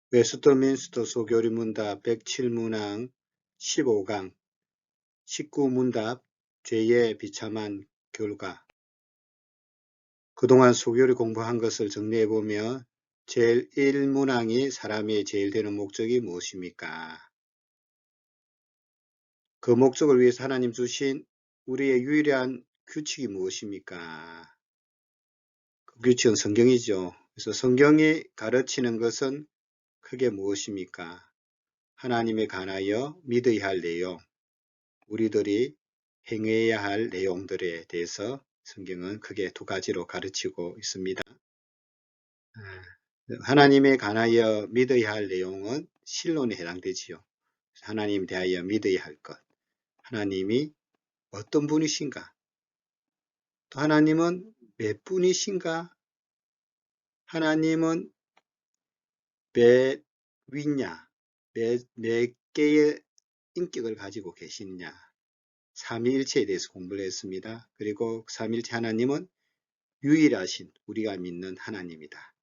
웨스트민스터 소교리문답 107문항 15강 19문답 죄의 비참한 결과. 그동안 소교리 공부한 것을 정리해보며 제일 1문항이 사람이 제일 되는 목적이 무엇입니까? 그 목적을 위해서 하나님 주신 우리의 유일한 규칙이 무엇입니까? 그 규칙은 성경이죠. 그래서 성경이 가르치는 것은 크게 무엇입니까? 하나님에 관하여 믿어야 할 내용, 우리들이 행해야 할 내용들에 대해서 성경은 크게 두 가지로 가르치고 있습니다. 하나님에 관하여 믿어야 할 내용은 신론에 해당되지요. 하나님 대하여 믿어야 할 것, 하나님이 어떤 분이신가, 또 하나님은 몇 분이신가, 하나님은 몇 위냐, 몇 개의 인격을 가지고 계시느냐, 삼위일체에 대해서 공부를 했습니다. 그리고 삼위일체 하나님은 유일하신 우리가 믿는 하나님이다.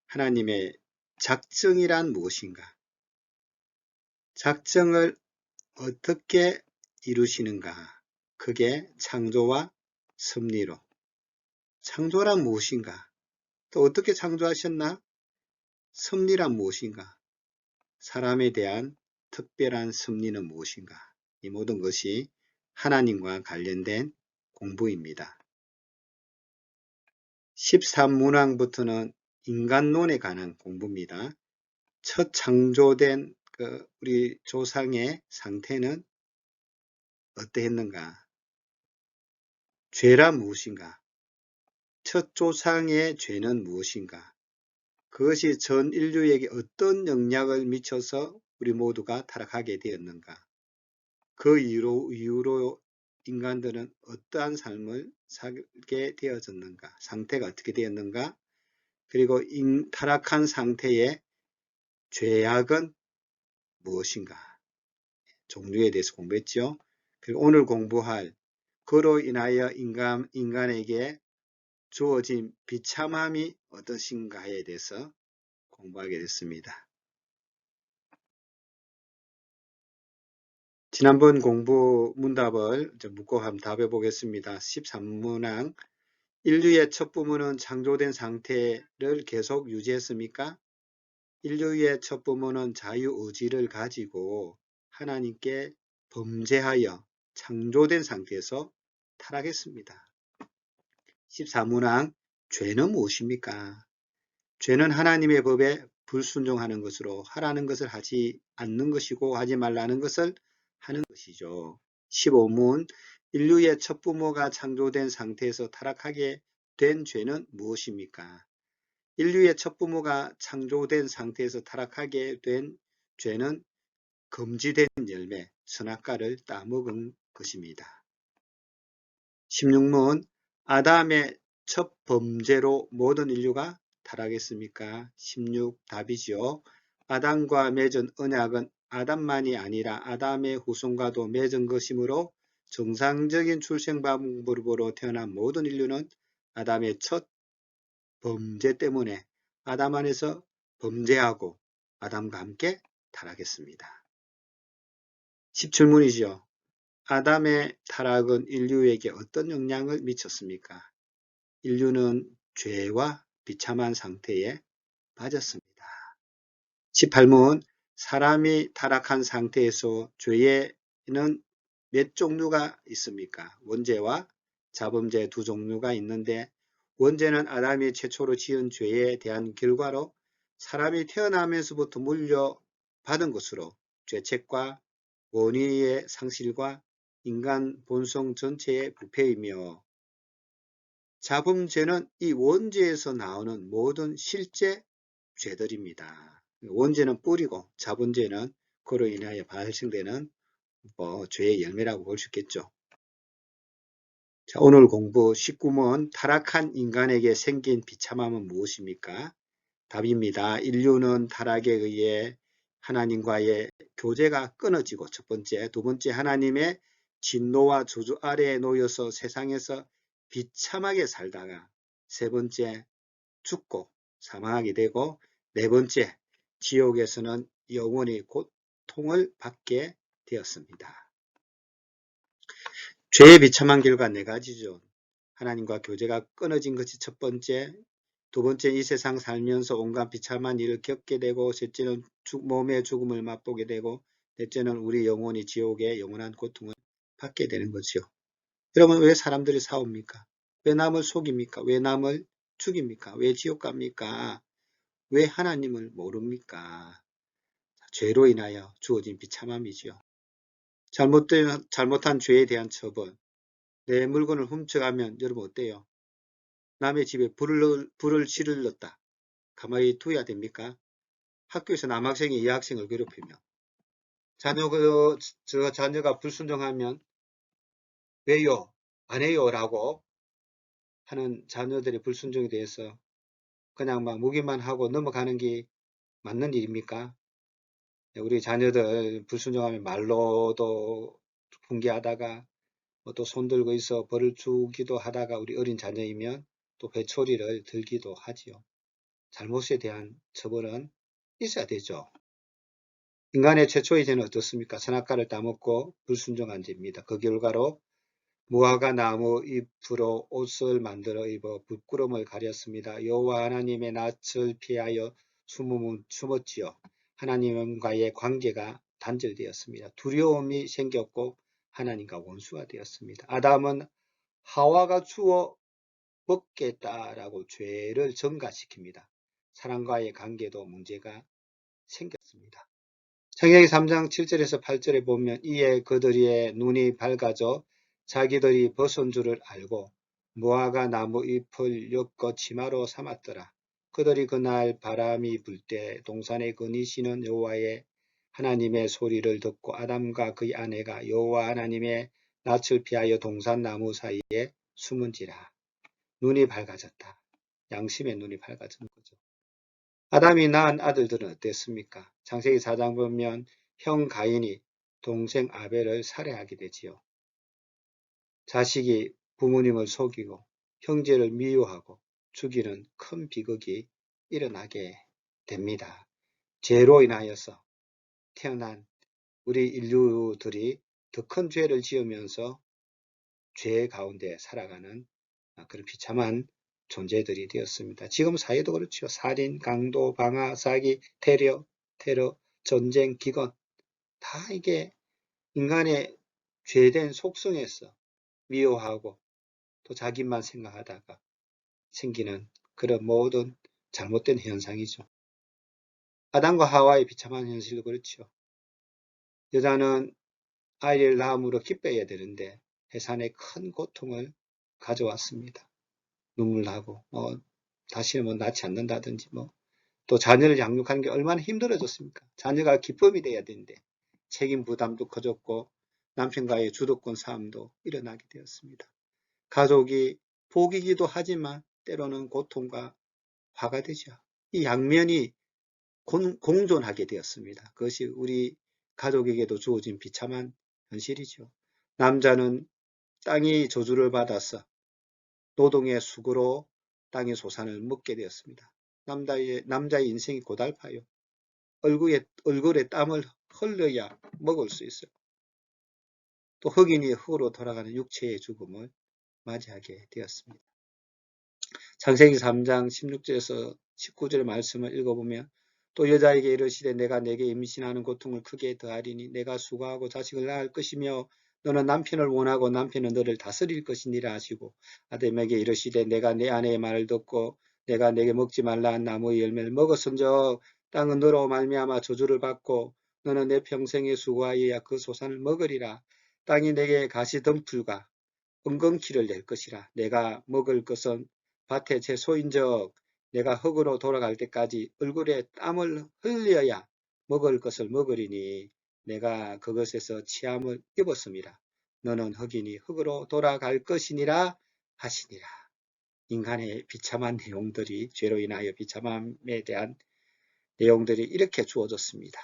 하나님의 작정이란 무엇인가? 작정을 어떻게 이루시는가? 그게 창조와 섭리로. 창조란 무엇인가? 또 어떻게 창조하셨나? 섭리란 무엇인가? 사람에 대한 특별한 섭리는 무엇인가? 이 모든 것이 하나님과 관련된 공부입니다. 13문항부터는 인간론에 관한 공부입니다. 첫 창조된 우리 조상의 상태는 어떠했는가? 죄란 무엇인가? 첫 조상의 죄는 무엇인가? 그것이 전 인류에게 어떤 영향을 미쳐서 우리 모두가 타락하게 되었는가? 그 이후로 인간들은 어떠한 삶을 살게 되어졌는가? 상태가 어떻게 되었는가? 그리고 타락한 상태의 죄악은 무엇인가? 종류에 대해서 공부했죠. 그리고 오늘 공부할 그로 인하여 인간에게 주어진 비참함이 어떠신가에 대해서 공부하게 됐습니다. 지난번 공부 문답을 묻고 한번 답해 보겠습니다. 13문항 인류의 첫 부모는 창조된 상태를 계속 유지했습니까? 인류의 첫 부모는 자유의지를 가지고 하나님께 범죄하여 창조된 상태에서 타락했습니다. 14문항 죄는 무엇입니까? 죄는 하나님의 법에 불순종하는 것으로 하라는 것을 하지 않는 것이고 하지 말라는 것을 하는 것이죠. 15문 인류의 첫 부모가 창조된 상태에서 타락하게 된 죄는 무엇입니까? 인류의 첫 부모가 창조된 상태에서 타락하게 된 죄는 금지된 열매, 선악과를 따먹은 것입니다. 16문 아담의 첫 범죄로 모든 인류가 타락했습니까? 16 답이죠. 아담과 맺은 언약은 아담만이 아니라 아담의 후손과도 맺은 것이므로 정상적인 출생 방법으로 태어난 모든 인류는 아담의 첫 범죄 때문에 아담 안에서 범죄하고 아담과 함께 타락했습니다. 17문이죠. 아담의 타락은 인류에게 어떤 영향을 미쳤습니까? 인류는 죄와 비참한 상태에 빠졌습니다. 18문 사람이 타락한 상태에서 죄에는 몇 종류가 있습니까? 원죄와 자범죄 두 종류가 있는데 원죄는 아담이 최초로 지은 죄에 대한 결과로 사람이 태어나면서부터 물려받은 것으로 죄책과 원의의 상실과 인간 본성 전체의 부패이며 자범죄는 이 원죄에서 나오는 모든 실제 죄들입니다. 원죄는 뿌리고 자범죄는 그로 인하여 발생되는 죄의 열매라고 볼 수 있겠죠. 자, 오늘 공부 19문 타락한 인간에게 생긴 비참함은 무엇입니까? 답입니다. 인류는 타락에 의해 하나님과의 교제가 끊어지고 첫 번째, 두 번째 하나님의 진노와 저주 아래에 놓여서 세상에서 비참하게 살다가 세 번째 죽고 사망하게 되고 네 번째 지옥에서는 영원히 고통을 받게 되었습니다. 죄의 비참한 결과 네 가지죠. 하나님과 교제가 끊어진 것이 첫 번째, 두 번째 이 세상 살면서 온갖 비참한 일을 겪게 되고, 셋째는 몸의 죽음을 맛보게 되고, 넷째는 우리 영혼이 지옥의 영원한 고통을 받게 되는 거죠. 여러분, 왜 사람들이 싸웁니까? 왜 남을 속입니까? 왜 남을 죽입니까? 왜 지옥 갑니까? 왜 하나님을 모릅니까? 죄로 인하여 주어진 비참함이지요. 잘못한 죄에 대한 처벌. 내 물건을 훔쳐가면 여러분 어때요? 남의 집에 불을 지르렀다. 가만히 둬야 됩니까? 학교에서 남학생이 여학생을 괴롭히며 자녀가 불순종하면 왜요? 안 해요? 라고 하는 자녀들의 불순종에 대해서 그냥 막 무기만 하고 넘어가는 게 맞는 일입니까? 우리 자녀들 불순종하면 말로도 훈계하다가 또 손들고 있어 벌을 주기도 하다가 우리 어린 자녀이면 또 회초리를 들기도 하지요. 잘못에 대한 처벌은 있어야 되죠. 인간의 최초의 죄는 어떻습니까? 선악과를 따먹고 불순종한 죄입니다. 그 결과로 무화과 나무 잎으로 옷을 만들어 입어 부끄러움을 가렸습니다. 여호와 하나님의 낯을 피하여 숨었지요. 하나님과의 관계가 단절되었습니다. 두려움이 생겼고 하나님과 원수가 되었습니다. 아담은 하와가 주워 먹겠다라고 죄를 전가시킵니다. 사랑과의 관계도 문제가 생겼습니다. 창세기 3장 7절에서 8절에 보면 이에 그들의 눈이 밝아져 자기들이 벗은 줄을 알고 무화과 나무 잎을 엮어 치마로 삼았더라. 그들이 그날 바람이 불 때 동산에 거니시는 여호와의 하나님의 소리를 듣고 아담과 그의 아내가 여호와 하나님의 낯을 피하여 동산 나무 사이에 숨은지라. 눈이 밝아졌다. 양심의 눈이 밝아진 거죠. 아담이 낳은 아들들은 어땠습니까? 창세기 4장 보면 형 가인이 동생 아벨을 살해하게 되지요. 자식이 부모님을 속이고 형제를 미워하고 죽이는 큰 비극이 일어나게 됩니다. 죄로 인하여서 태어난 우리 인류들이 더 큰 죄를 지으면서 죄 가운데 살아가는 그런 비참한 존재들이 되었습니다. 지금 사회도 그렇죠. 살인, 강도, 방화, 사기, 테러, 전쟁, 기근 다 이게 인간의 죄된 속성에서 미워하고 또 자기만 생각하다가 생기는 그런 모든 잘못된 현상이죠. 아담과 하와의 비참한 현실도 그렇죠. 여자는 아이를 낳음으로 기뻐해야 되는데 해산의 큰 고통을 가져왔습니다. 눈물 나고 다시는 낳지 않는다든지 또 자녀를 양육하는 게 얼마나 힘들어졌습니까? 자녀가 기쁨이 돼야 되는데 책임 부담도 커졌고 남편과의 주도권 싸움도 일어나게 되었습니다. 가족이 복이기도 하지만 때로는 고통과 화가 되죠. 이 양면이 공존하게 되었습니다. 그것이 우리 가족에게도 주어진 비참한 현실이죠. 남자는 땅의 저주를 받아서 노동의 수고로 땅의 소산을 먹게 되었습니다. 남자의 인생이 고달파요. 얼굴에 땀을 흘려야 먹을 수 있어요. 또 흑인이 흑으로 돌아가는 육체의 죽음을 맞이하게 되었습니다. 창세기 3장 16절에서 19절 말씀을 읽어보면 또 여자에게 이르시되 내가 내게 임신하는 고통을 크게 더하리니 내가 수고하고 자식을 낳을 것이며 너는 남편을 원하고 남편은 너를 다스릴 것이니라 하시고 아담에게 이르시되 내가 내 아내의 말을 듣고 내가 내게 먹지 말라 한 나무의 열매를 먹었은즉 땅은 너로 말미암아 저주를 받고 너는 내 평생에 수고하여야 그 소산을 먹으리라. 땅이 내게 가시덤불과 은근키를 낼 것이라. 내가 먹을 것은 밭의 채소인즉 내가 흙으로 돌아갈 때까지 얼굴에 땀을 흘려야 먹을 것을 먹으리니 내가 그것에서 치함을 입었음이라. 너는 흑이니 흙으로 돌아갈 것이니라 하시니라. 인간의 비참한 내용들이 죄로 인하여 비참함에 대한 내용들이 이렇게 주어졌습니다.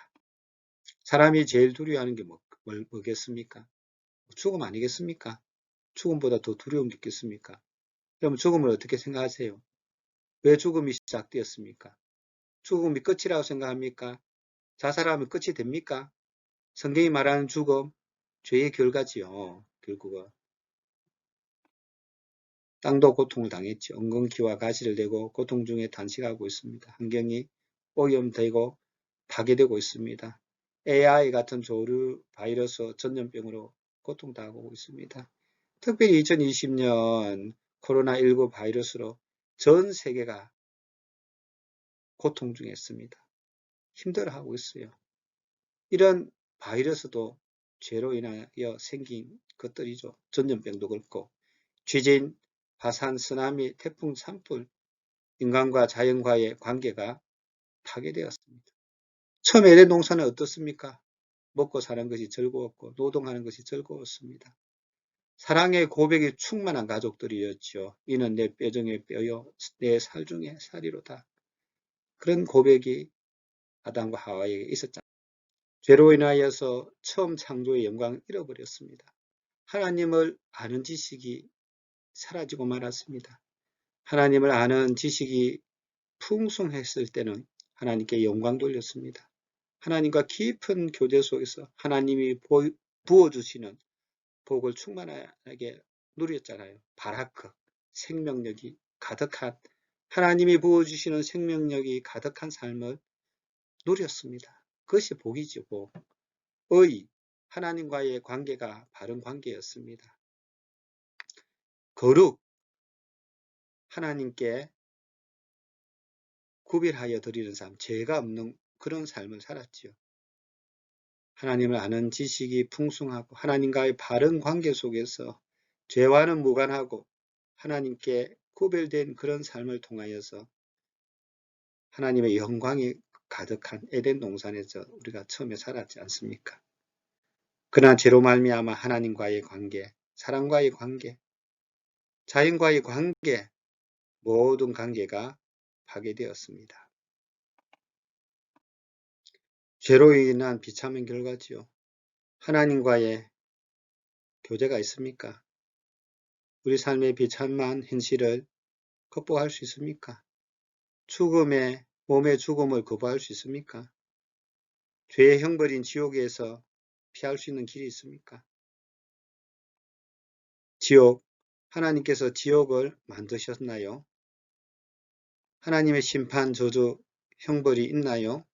사람이 제일 두려워하는 게 뭐겠습니까? 죽음 아니겠습니까? 죽음보다 더 두려운 게 있겠습니까? 그럼 죽음을 어떻게 생각하세요? 왜 죽음이 시작되었습니까? 죽음이 끝이라고 생각합니까? 자살하면 끝이 됩니까? 성경이 말하는 죽음, 죄의 결과지요. 결국은. 땅도 고통을 당했죠. 엉겅퀴와 가시를 내고 고통 중에 단식하고 있습니다. 환경이 오염되고 파괴되고 있습니다. AI 같은 조류 바이러스 전염병으로 고통당하고 있습니다. 특별히 2020년 코로나19 바이러스로 전 세계가 고통 중에 있습니다. 힘들어하고 있어요. 이런 바이러스도 죄로 인하여 생긴 것들이죠. 전염병도 그렇고 지진, 화산, 쓰나미, 태풍, 산불, 인간과 자연과의 관계가 파괴되었습니다. 처음에 에덴 동산은 어떻습니까? 먹고 사는 것이 즐거웠고 노동하는 것이 즐거웠습니다. 사랑의 고백이 충만한 가족들이었죠. 이는 내 뼈 중에 뼈요 내 살 중에 살이로다. 그런 고백이 아담과 하와에게 있었잖아요. 죄로 인하여서 처음 창조의 영광을 잃어버렸습니다. 하나님을 아는 지식이 사라지고 말았습니다. 하나님을 아는 지식이 풍성했을 때는 하나님께 영광 돌렸습니다. 하나님과 깊은 교제 속에서 하나님이 부어주시는 복을 충만하게 누렸잖아요. 바라크, 생명력이 가득한 하나님이 부어주시는 생명력이 가득한 삶을 누렸습니다. 그것이 복이죠. 복. 의, 하나님과의 관계가 바른 관계였습니다. 거룩, 하나님께 구별하여 드리는 삶, 죄가 없는 그런 삶을 살았지요. 하나님을 아는 지식이 풍성하고 하나님과의 바른 관계 속에서 죄와는 무관하고 하나님께 구별된 그런 삶을 통하여서 하나님의 영광이 가득한 에덴 동산에서 우리가 처음에 살았지 않습니까? 그러나 죄로 말미암아 하나님과의 관계, 사랑과의 관계, 자연과의 관계, 모든 관계가 파괴되었습니다. 죄로 인한 비참한 결과지요. 하나님과의 교제가 있습니까? 우리 삶의 비참한 현실을 극복할 수 있습니까? 몸의 죽음을 거부할 수 있습니까? 죄의 형벌인 지옥에서 피할 수 있는 길이 있습니까? 지옥, 하나님께서 지옥을 만드셨나요? 하나님의 심판, 저주, 형벌이 있나요?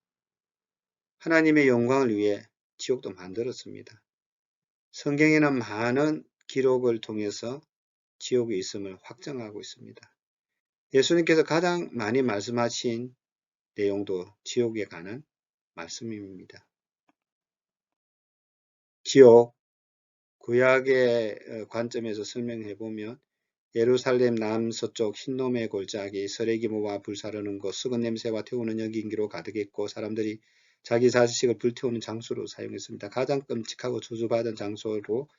하나님의 영광을 위해 지옥도 만들었습니다. 성경에는 많은 기록을 통해서 지옥이 있음을 확정하고 있습니다. 예수님께서 가장 많이 말씀하신 내용도 지옥에 관한 말씀입니다. 지옥, 구약의 관점에서 설명해 보면 예루살렘 남서쪽 흰놈의 골짜기, 서래기모와 불사르는 곳, 썩은 냄새와 태우는 연기로 가득했고 사람들이 자기 자식을 불태우는 장소로 사용했습니다. 가장 끔찍하고 저주받은 장소로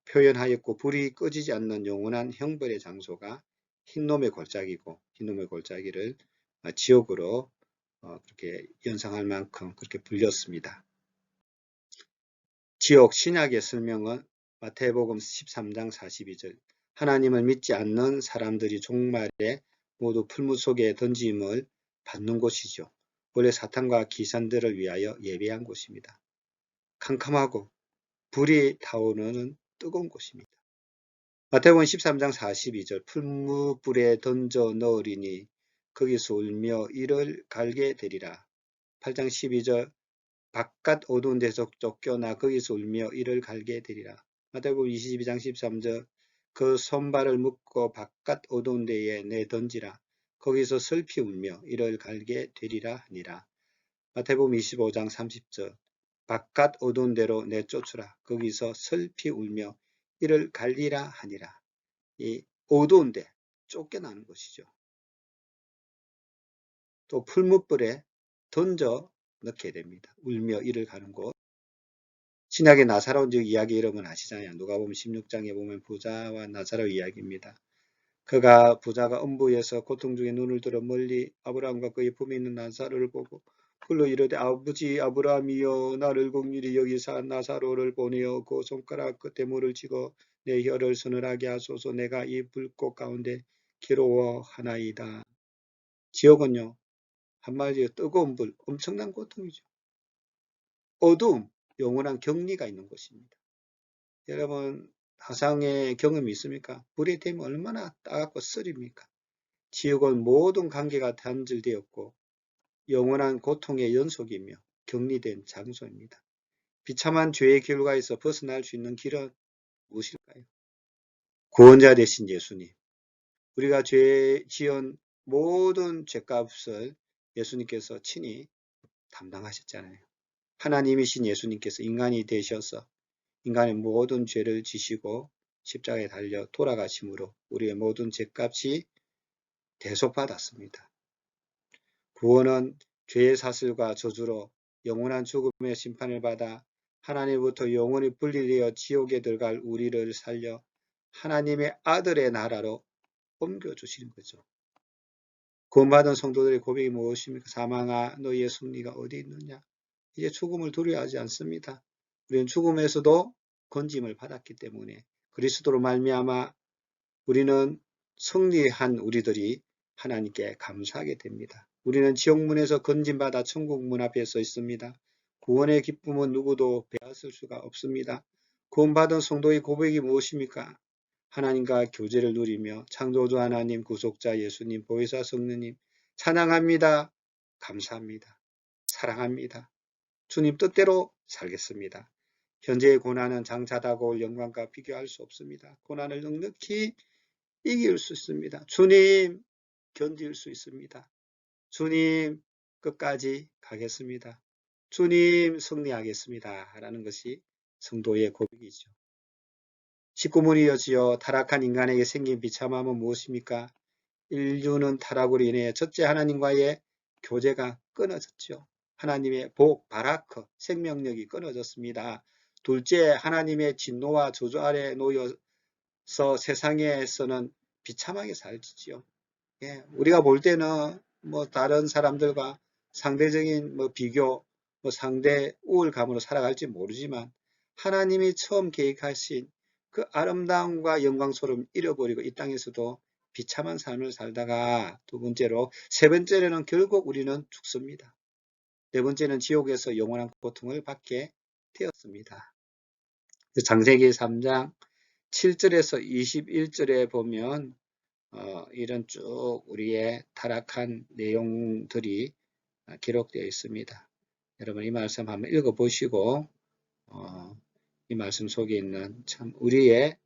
표현하였고 불이 꺼지지 않는 영원한 형벌의 장소가 흰놈의 골짜기고 흰놈의 골짜기를 지옥으로 그렇게 연상할 만큼 그렇게 불렸습니다. 지옥 신약의 설명은 마태복음 13장 42절 하나님을 믿지 않는 사람들이 종말에 모두 풀무 속에 던짐을 받는 곳이죠. 원래 사탄과 기산들을 위하여 예배한 곳입니다. 캄캄하고 불이 타오르는 뜨거운 곳입니다. 마태복음 13장 42절 풀무불에 던져 넣으리니 거기서 울며 이를 갈게 되리라. 8장 12절 바깥 어두운 데서 쫓겨나 거기서 울며 이를 갈게 되리라. 마태복음 22장 13절 그 손발을 묶고 바깥 어두운 데에 내던지라. 거기서 슬피 울며 이를 갈게 되리라 하니라. 마태복음 25장 30절 바깥 어두운 데로 내쫓으라. 거기서 슬피 울며 이를 갈리라 하니라. 이 어두운 데 쫓겨나는 것이죠. 또 풀무불에 던져 넣게 됩니다. 울며 이를 가는 곳. 신약의 나사로 이야기 여러분 아시잖아요. 누가복음 16장에 보면 부자와 나사로 이야기입니다. 부자가 음부에서 고통 중에 눈을 들어 멀리 아브라함과 그의 품에 있는 나사로를 보고 불러 이르되 아버지 아브라함이여 나를 긍휼히 여기사 나사로를 보내어 그 손가락 끝에 물을 찍어 내 혀를 서늘하게 하소서. 내가 이 불꽃 가운데 괴로워하나이다. 지옥은요 한마디로 뜨거운 불, 엄청난 고통이죠. 어두움, 영원한 격리가 있는 곳입니다. 여러분 화상의 경험이 있습니까? 불에 대면 얼마나 따갑고 쓰립니까? 지옥은 모든 관계가 단절되었고 영원한 고통의 연속이며 격리된 장소입니다. 비참한 죄의 결과에서 벗어날 수 있는 길은 무엇일까요? 구원자 되신 예수님. 우리가 죄 지은 모든 죄값을 예수님께서 친히 담당하셨잖아요. 하나님이신 예수님께서 인간이 되셔서 인간의 모든 죄를 지시고 십자가에 달려 돌아가심으로 우리의 모든 죄값이 대속받았습니다. 구원은 죄의 사슬과 저주로 영원한 죽음의 심판을 받아 하나님부터 영원히 분리되어 지옥에 들어갈 우리를 살려 하나님의 아들의 나라로 옮겨주시는 거죠. 구원받은 성도들의 고백이 무엇입니까? 사망아 너희의 승리가 어디 있느냐? 이제 죽음을 두려워하지 않습니다. 우리는 죽음에서도 건짐을 받았기 때문에 그리스도로 말미암아 우리는 승리한 우리들이 하나님께 감사하게 됩니다. 우리는 지옥문에서 건짐받아 천국 문 앞에 서 있습니다. 구원의 기쁨은 누구도 빼앗을 수가 없습니다. 구원받은 성도의 고백이 무엇입니까? 하나님과 교제를 누리며 창조주 하나님, 구속자 예수님, 보혜사 성령님 찬양합니다. 감사합니다. 사랑합니다. 주님 뜻대로 살겠습니다. 현재의 고난은 장차 다가올 영광과 비교할 수 없습니다. 고난을 넉넉히 이길 수 있습니다. 주님 견딜 수 있습니다. 주님 끝까지 가겠습니다. 주님 승리하겠습니다. 라는 것이 성도의 고백이죠. 19문이여지요. 타락한 인간에게 생긴 비참함은 무엇입니까? 인류는 타락으로 인해 첫째 하나님과의 교제가 끊어졌죠. 하나님의 복, 바라크, 생명력이 끊어졌습니다. 둘째 하나님의 진노와 저주 아래 놓여서 세상에서는 비참하게 살지요. 예, 우리가 볼 때는 뭐 다른 사람들과 상대적인 비교, 상대 우월감으로 살아갈지 모르지만 하나님이 처음 계획하신 그 아름다움과 영광스러움 잃어버리고 이 땅에서도 비참한 삶을 살다가 두 번째로 세 번째로는 결국 우리는 죽습니다. 네 번째는 지옥에서 영원한 고통을 받게 되었습니다. 창세기 3장 7절에서 21절에 보면 이런 쭉 우리의 타락한 내용들이 기록되어 있습니다. 여러분 이 말씀 한번 읽어보시고 이 말씀 속에 있는 참 우리의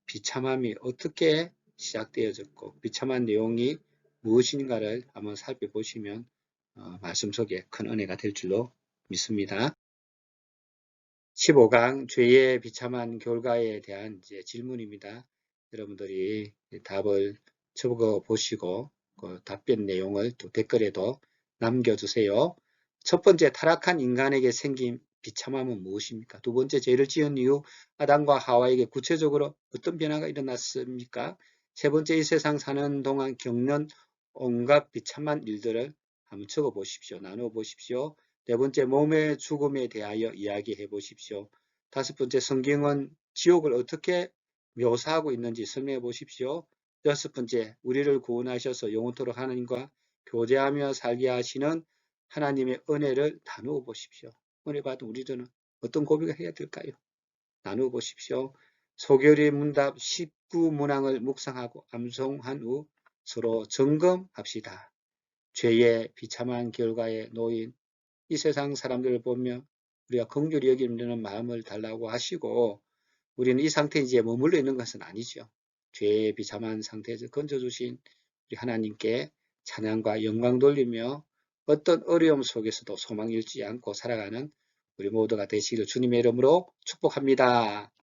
비참함이 어떻게 시작되어졌고 비참한 내용이 무엇인가를 한번 살펴보시면 말씀 속에 큰 은혜가 될 줄로 믿습니다. 15강 죄의 비참한 결과에 대한 이제 질문입니다. 여러분들이 답을 적어 보시고 그 답변 내용을 또 댓글에도 남겨주세요. 첫 번째, 타락한 인간에게 생긴 비참함은 무엇입니까? 두 번째, 죄를 지은 이후 아담과 하와에게 구체적으로 어떤 변화가 일어났습니까? 세 번째, 이 세상 사는 동안 겪는 온갖 비참한 일들을 한번 적어 보십시오. 나누어 보십시오. 네 번째, 몸의 죽음에 대하여 이야기해 보십시오. 다섯 번째, 성경은 지옥을 어떻게 묘사하고 있는지 설명해 보십시오. 여섯 번째, 우리를 구원하셔서 영원토록 하나님과 교제하며 살게 하시는 하나님의 은혜를 나누어 보십시오. 은혜 받은 우리들은 어떤 고백을 해야 될까요? 나누어 보십시오. 소결의 문답 19문항을 묵상하고 암송한 후 서로 점검합시다. 죄의 비참한 결과에 놓인 이 세상 사람들을 보며 우리가 긍휼히 여기는 마음을 달라고 하시고 우리는 이 상태에 이제 머물러 있는 것은 아니죠. 죄의 비참한 상태에서 건져주신 우리 하나님께 찬양과 영광 돌리며 어떤 어려움 속에서도 소망 잃지 않고 살아가는 우리 모두가 되시기를 주님의 이름으로 축복합니다.